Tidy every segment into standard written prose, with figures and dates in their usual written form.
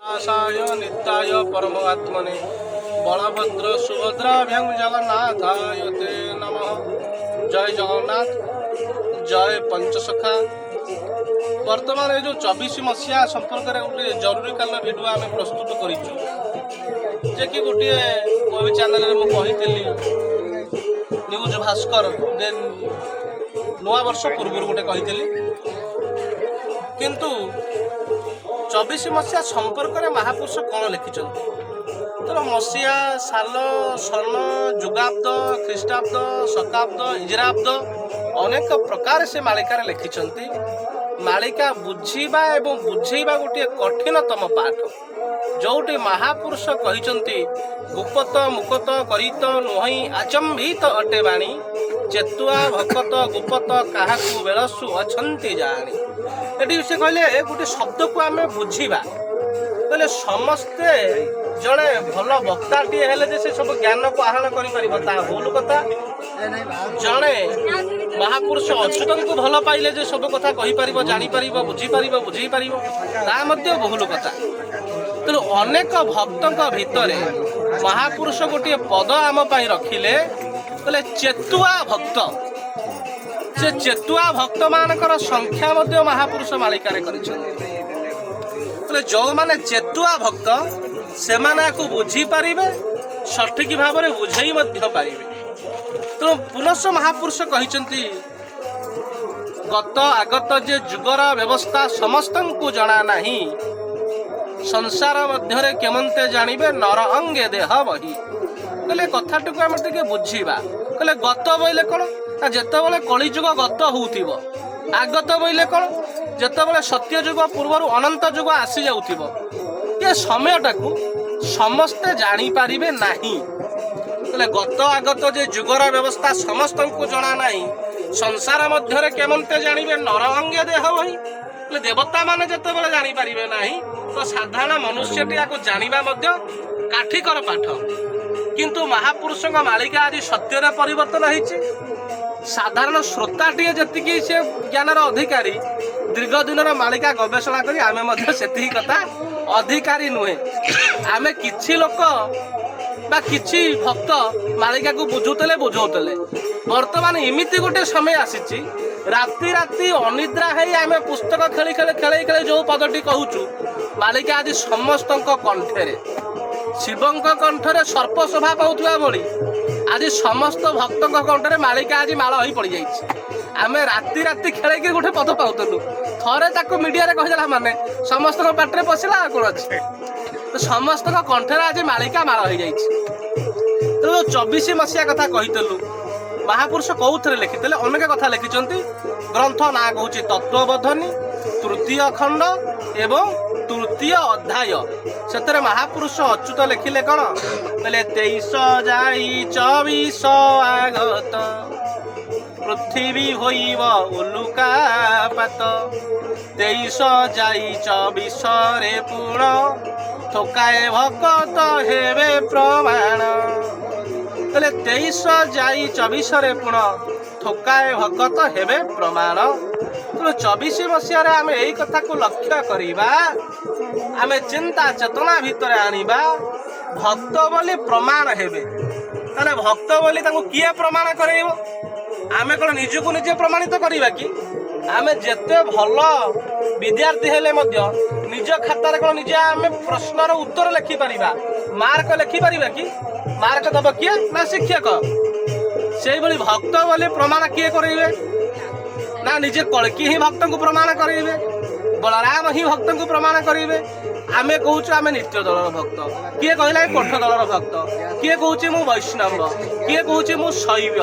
आशाय नित्याय परमात्मने बलभद्र सुभद्राभ्यां जगन्नाथाय ते नमः। जय जगन्नाथ, जय पंचसखा। बर्तमान ये जो 24 मसीहा संपर्क में गोटे जरूरीकालीन भिडियो आम प्रस्तुत करी गोटे ओबी चैनल में कही न्यूज भास्कर देन नवा वर्ष पूर्व गोटे कही किंतु 24 मसीहा संपर्क में महापुरुष कौन लिखिं तो मसीहा साल सन जुगाब्द ख्रीष्टाब्द शताब्द इजराब्द अनेक प्रकार से मालिकार लिखिं। मालिका बुझीबा एवं बुझेबा गोटे कठिनतम पाठ जोटी महापुरुष कहते गुपत मुकत करित नुहई आचंबित अटे बाणी चेतुआ भकत गुपत क्या बेलसु अच्छी जाणी। ये से कहले गोटे शब्द को आम बुझीबा कहले समस्ते जड़े भल वक्ताटे हेले से सब ज्ञान को आहरण कर भूल कथा। जड़े महापुरुष अच्युतन को भल पाइले जे सब कथा कहीपर जापर बुझीपर बुझेपर ता भूल कथा। तेणु अनेक भक्तों भितर महापुरुष गोटे पद आम रखिले बोले चेतुआ भक्त। से चेतुआ भक्त मानकर संख्या महापुरुष मालिकार जो माने चेतुआ भक्त से बुझी पारे सठिक भाव में बुझे पारे। तो पुनश महापुरुष कहते गत आगत जे जुगर व्यवस्था समस्त को जना नहीं संसार मध्य केमंते जानिबे नर अंगे देह बही। कहले कथाटी को आम टे बुझा कहले गत बोले कौन जिते बड़े कलिजुग गत होउथिबो आगत बोले कौन जिते सत्य जुग पूर्व अनंत जुग आसी जाउथिबो ये समयटा को समस्ते जानी पारिबे नहीं। कहले गत आगत जे जुगर व्यवस्था समस्त को जना नहीं संसार मध्य केमंते जानिबे नर अंगे देह बही। कहले देवता माने जिते बड़े जानी पारिबे नहीं तो साधारण मनुष्यटी को जानिबा मध्य काठिकर पाठ। किंतु महापुरुष मालिका आज सत्यर परिवर्तन होती साधारण श्रोताटे जी से ज्ञानर अधिकारी दीर्घ दिन मालिका गवेषणा करी आमे से कथा अधिकारी नुहे आमे किछि लोक बा किछि भक्त मालिका को बुझुतले वर्तमान इमिति गोटे समय आसी राति राति अनिद्रा है आमे पुस्तक खेली खेले खेले खेले जो पदटी कहूचु मालिका आज समस्त कंठे शिवंक कंठरे सर्प शोभा पाउथुवा भली आज समस्त भक्त कंठरे मालिका आज माल हो पड़ जाइए। आमे राति राति खेल गोटे पद पाउलु थरे ताको मीडिया रे कहिला माने समस्त पाटरे पशिला कौन अच्छे तो समस्त कंठरे आज मालिका माल हो जाइए। तो 24 मसीहा कथा कहीलु महापुरुष कौथे लिखिते अनेक कथा लिखिं ग्रंथ ना कहूँ तत्वबोधनी तृतीय खंड एवं तृतीय अध्याय से महापुरुष अच्युत लिखिले कौन बोले 23 जाई 24 आगत पृथ्वी होइब उल्लुकापात 23 जाई 24 रे पूर्ण थोकाए भकत हेबे प्रमाण। कहले 23 जाई 24 रे पूर्ण थोकाए भकत हेबे प्रमाण। तो 24 मसीह आम यही कथा को लक्ष्य करिबा आमे चिंता चेतना भितर आनिबा भक्त बोली प्रमाण हेबे। ताले भक्त बोली ताको किए प्रमाण करेइबो आमे कोन निजको निजे प्रमाणित करिबा कि आमे जेते भल विद्यार्थी हेले मध्य निज खाता रे कोन निजे आमे प्रश्नर उत्तर लिखि परिबा मार्क लिखि परिबा कि मार्क दब किए ना शिक्षक सेही बोली भक्त बोली प्रमाण किए करेइबे ना निजे कलकी ही भक्त को प्रमाण करेंगे बलराम ही भक्त को प्रमाण करेंगे। आमे कहूँ आमे नित्य दलर भक्त किए कहला कोठ दलर भक्त किए कहूँ मु वैष्णव किए कहूँ मु शैव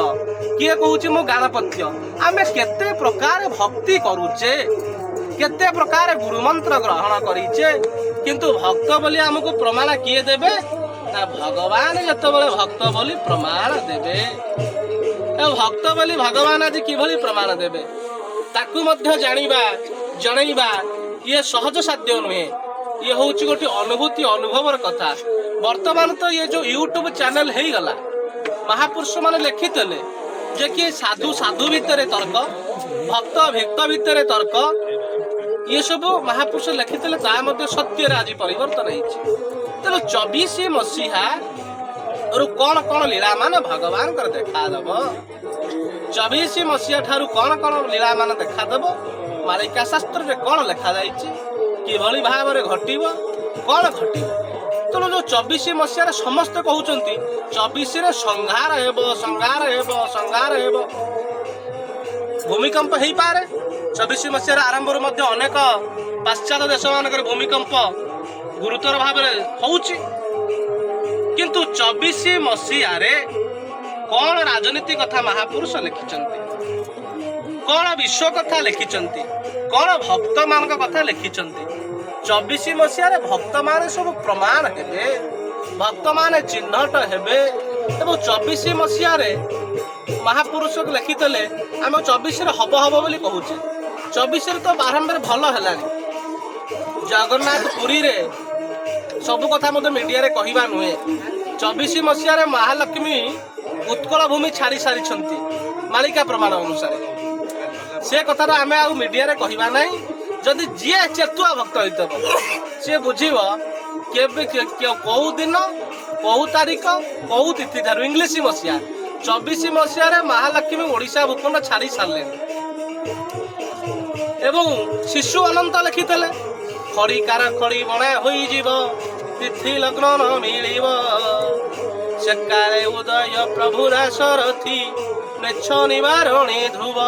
किए कहूँ मु गणपत्य आमे केते प्रकार भक्ति करूचे केते प्रकार गुरुमंत्र ग्रहण करीचे किंतु भक्त बोली आमको प्रमाण किए देबे ना भगवान जतबेले भक्त बोली प्रमाण देबे। भक्त बोली भगवान आज किभली प्रमाण देबे ताकू मध्य जानिबा जनइबा ये सहज साध्य नुहे ये हूँ गोटे अनुभूति अनुभवर कथा। वर्तमान तो ये जो यूट्यूब चैनल हो गला महापुरुष माने लिखिते जे कि साधु साधु भितर तर्क भक्त भक्त भितर तर्क ये सब महापुरुष लिखिते ता सत्य आज परिवर्तन होती। तेणु 24 मसीहा कौन कौन लीला मान भगवान देखादेव 24 मसीहा ठारू कौन कौन लीला मान देखादेव मालिका शास्त्र में कौन लिखा कि भाव में घटव कौन घटव। तेणु जो 24 मसीह समस्ते कहते 24 संहार हेब भूमिकंप हो पारे 24 मसीह आरंभ अनेक पाश्चात्य देश मान भूमिकंप गुरुतर भाव होउछि किंतु 24 मसीह कौन राजनीति कथा महापुरुष लिखिचंती कौन विश्व कथा लिखिचंती कौन भक्त मान कथा लिखिचंती 24 मसीह भक्त मान सब प्रमाण हेबे भक्त मान चिन्हट हेबे एवं 24 मसीह महापुरुष लिखिते आम 24 हब हब बोली कहूचे 24 तो बारंबार भल है जगन्नाथ पुरी रे सब कथा मत मीडिया रे कहवा नुहे 24 मसीह महालक्ष्मी उत्कल भूमि छाड़ी सारी मालिका प्रमाण अनुसार से कथा आम आ मीडिया रे कहवा नहीं जदि जी चेतुआ भक्त होता सी बुझव कौ दिन कौ तारीख कौ तिथि ठार इंग्लीश मसीहा 24 मसीह महालक्ष्मी ओडिशा भूखंड छाड़ी सारे एवं शिशु अनंत लिखिते खड़ी कार खड़ी बणा हो तिथि लग्न न मिल सेकाले उदय प्रभु दासरथी मेछ निवारणी ध्रुव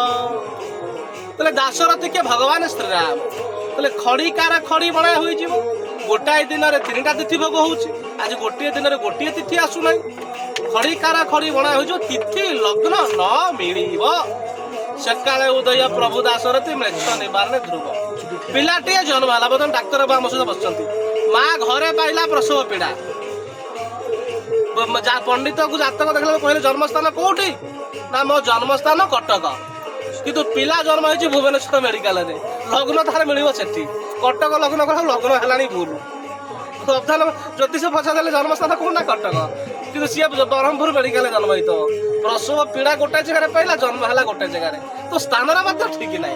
बोले दासरथी के भगवान श्रीराम बोले खड़ी कार खड़ी बणा हो गोटाए दिन में 3टा तिथि भोग होउछि आज गोटे दिन में गोटे तिथि आसुना खड़ी कार खड़ी बणा हो तिथि लग्न न मिल सेकाले उदय प्रभु दासरथी मेछ निवारणी ध्रुव पिलाटी जन्म है बर्तमान डाक्तर बाबू आम सहित बस माँ घरे पाइला प्रसव पीड़ा पंडित को जातक देखला कहले जन्मस्थान कौटी ना मो जन्मस्थान कटक किंतु पिला जन्म हो भुवनेश्वर मेडिकल लग्न तार मिल कटक लग्न कला लग्न है भूल प्रधान ज्योतिष पचारे जन्मस्थान कौन ना कटक कि सी ब्रह्मपुर मेडिकल जन्म हो प्रसव पीड़ा गोटे जगह पाइला जन्म है गोटे जगह तो स्थान मतलब ठीक ना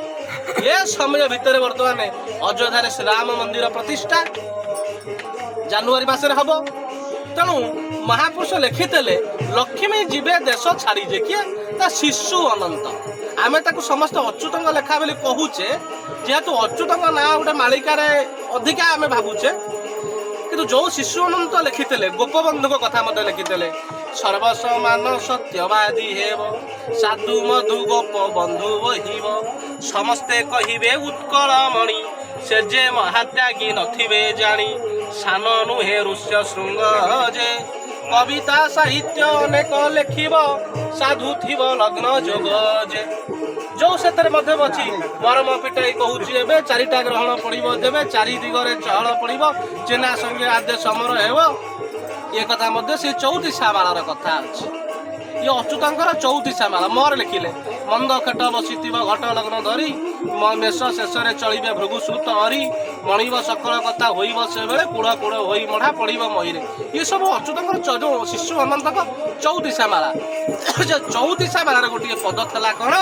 ये समय भितर बर्तमान अयोध्या श्रीराम मंदिर प्रतिष्ठा जनवरी मासरे हम तेणु महापुरुष लिखिते लक्ष्मी जीवे देश छाड़ी जे किए शिशु अनंत आम समस्त अच्युत लेखा बोली कहूचे जेहेतु अच्युत ना गोटे मालिकार अधिका आम भावुचे किंतु जो शिशु अनंत लिखिते गोपबंधु कथा मत लिखिते सर्वसमान सत्यवादी हेब साधु मधु गोप बंधु बहिब समस्ते कहिबे उत्कल मणि से जे महात्यागी नथिबे जानी सान नुहे ऋष्य श्रृंग जे कविता साहित्य अनेक लेखिब साधु थिब लग्न जोग जे जो से अच्छी मरम पिटाई कहूँ एवं 4टा ग्रहण पड़ो देवे 4 दिगरे चहल पड़ो चेना संगे आदेश समर हेब ये कथा मध्य से 34 मालार कथा अच्छी ये अच्युतर 34 माला मोर लिखिले मंद खेट बसी घट लग्न धरी मेष शेष चलिए भृगु सुत हरी मणिब सकल कथा होइब से बेले कूड़ कूड़ हो मढ़ा पड़ब मईरे ये सब अच्युतर शिशु अनंत 34 माला 34 मालार गोटे पद था कौन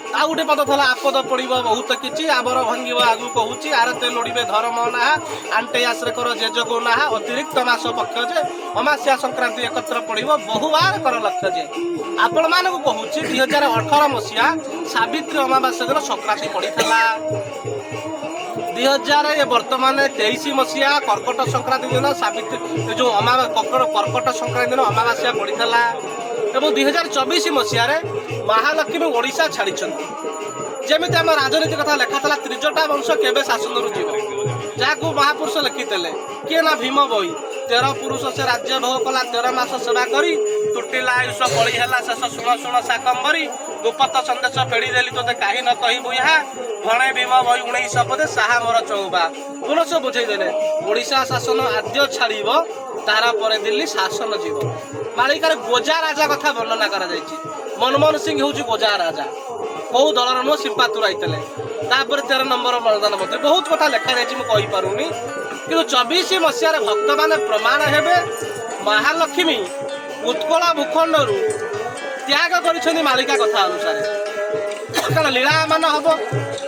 आ गोटे पद था आपद पड़ब बहुत किसी आबर भांग आगू कहूँ आरते लोड़े धर्म ना आंटे आश्रे कर जेज को ना अतिरिक्त मास पक्ष जे अमास्या संक्रांति एकत्र पड़ब बहुबार कर लक्ष्य जे आपण मान कहूँ 2018 मसीहा सावित्री अमावास्या दिन संक्रांति पड़ता 2000 बर्तमान 23 मसीहा कर्कट संक्रांति दिन सावित्री जो कर्कट संक्रांति दिन अमावास्या पड़ता एवं 2024 मसीह महालक्ष्मी ओडिशा छाड़ी जमी आम राजनीति कथा लेखा था 3टा वंश केवे शासन जीव जहाँ महापुरुष लिखिते किए ना भीम बही 13 पुरुष से राज्य भोग कला 13 मास सेवा करी तुटिला आयुष बड़ी है शेष शुण शुण साकंबरी गुपत संदेश फेड़ी देली तोते कहीं न कही बुहा भणे भीम बही 19 पदे साहा मोर चौबा पुनः बुझेदेले ओडिशा शासन आद्य छाड़ तार पर दिल्ली शासन जीव मालिकार गोजा राजा कथा वर्णना करा मनमोहन सिंह हूँ गोजा राजा कौ दलर नुह सिंपा तुराइते 13 नंबर मर्दान मंत्री बहुत कथा लेखा जापारूनी कि 24 मसीह भक्त मान प्रमाण हेबे महालक्ष्मी उत्कल भूखंड त्याग कर मालिका कथा अनुसार लीला मान हम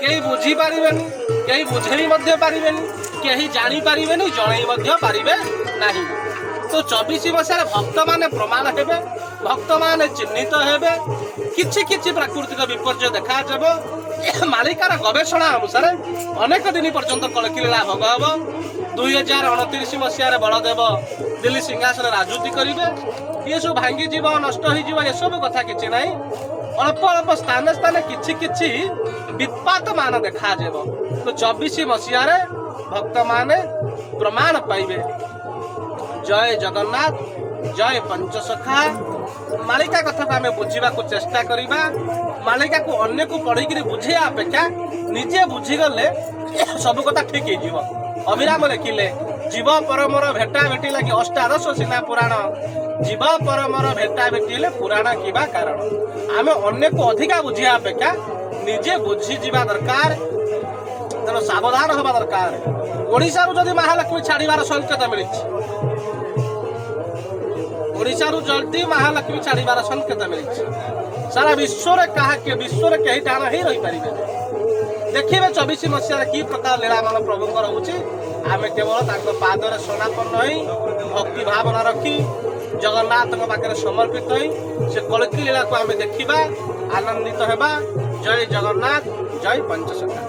କେହି ବୁଝିପାରିବେନି, କେହି ବୁଝେଇ ମଧ୍ୟ ପାରିବେନି, କେହି ଜାଣିପାରିବେନି, ଜଣେଇ ମଧ୍ୟ ପାରିବେ ନାହିଁ। ତ 24 ମସିହାରେ ଭକ୍ତମାନେ ପ୍ରମାଣ ହେବେ, ଭକ୍ତମାନେ ଚିହ୍ନିତ ହେବେ। କିଛି କିଛି ପ୍ରାକୃତିକ ବିପର୍ଯ୍ୟୟ ଦେଖାଯିବ। ମାଳିକାର ଗବେଷଣା ଅନୁସାରେ ଅନେକ ଦିନ ପର୍ଯ୍ୟନ୍ତ କଳକି ଲୀଳା ଭୋଗ ହେବ। 2029 ମସିହାରେ ବଳଦେବ ଦିଲ୍ଲୀ ସିଂହାସନ ରାଜୁତି କରିବେ। ଏସବୁ ଭାଙ୍ଗିଯିବ, ନଷ୍ଟ ହେଇଯିବ, ଏସବୁ କଥା କିଛି ନାହିଁ। ଅଳ୍ପ ଅଳ୍ପ ସ୍ଥାନେ ସ୍ଥାନେ କିଛି କିଛି ବିପାତ ମାନ ଦେଖାଯିବ। ତ 24 ମସିହାରେ ଭକ୍ତମାନେ ପ୍ରମାଣ ପାଇବେ। ଜୟ ଜଗନ୍ନାଥ, ଜୟ ପଞ୍ଚସଖା। ମାଳିକା କଥାକୁ ଆମେ ବୁଝିବାକୁ ଚେଷ୍ଟା କରିବା। ମାଳିକାକୁ ଅନ୍ୟକୁ ପଢ଼ିକିରି ବୁଝେଇବା ଅପେକ୍ଷା ନିଜେ ବୁଝିଗଲେ ସବୁ କଥା ଠିକ୍ ହେଇଯିବ। ଅଭିରାମ ଲେଖିଲେ, ଜୀବ ପରମର ଭେଟା ଭେଟି ଲାଗି ଅଷ୍ଟାଦଶ ସିନା ପୁରାଣ, ଜୀବ ପରମର ଭେଟା ଭେଟି ହେଲେ ପୁରାଣ କିବା କାରଣ। ଆମେ ଅନ୍ୟକୁ ଅଧିକା ବୁଝିବା ଅପେକ୍ଷା ନିଜେ ବୁଝିଯିବା ଦରକାର। ତେଣୁ ସାବଧାନ ହେବା ଦରକାର। ଓଡ଼ିଶାରୁ ଯଦି ମହାଲକ୍ଷ୍ମୀ ଛାଡ଼ିବାର ସଂକେତ ମିଳିଛି, ଓଡ଼ିଶାରୁ ଜଲ୍ଦି ମହାଲକ୍ଷ୍ମୀ ଛାଡ଼ିବାର ସଂକେତ ମିଳିଛି। ସାରା ବିଶ୍ୱରେ କେହି ଟାଣ ହେଇ ରହିପାରିବେ। ଦେଖିବେ 24 ମସିହାରେ କି ପ୍ରକାର ଲୀଳାମାନ ପ୍ରଭୁଙ୍କର ହେଉଛି। ଆମେ କେବଳ ତାଙ୍କ ପାଦରେ ଶରଣାପନ୍ନ ହୋଇ ଭକ୍ତି ଭାବନା ରଖି ଜଗନ୍ନାଥଙ୍କ ପାଖରେ ସମର୍ପିତ ହୋଇ ସେ କଳକି ଲୀଳାକୁ ଆମେ ଦେଖିବା, ଆନନ୍ଦିତ ହେବା। ଜୟ ଜଗନ୍ନାଥ, ଜୟ ପଞ୍ଚସଖା।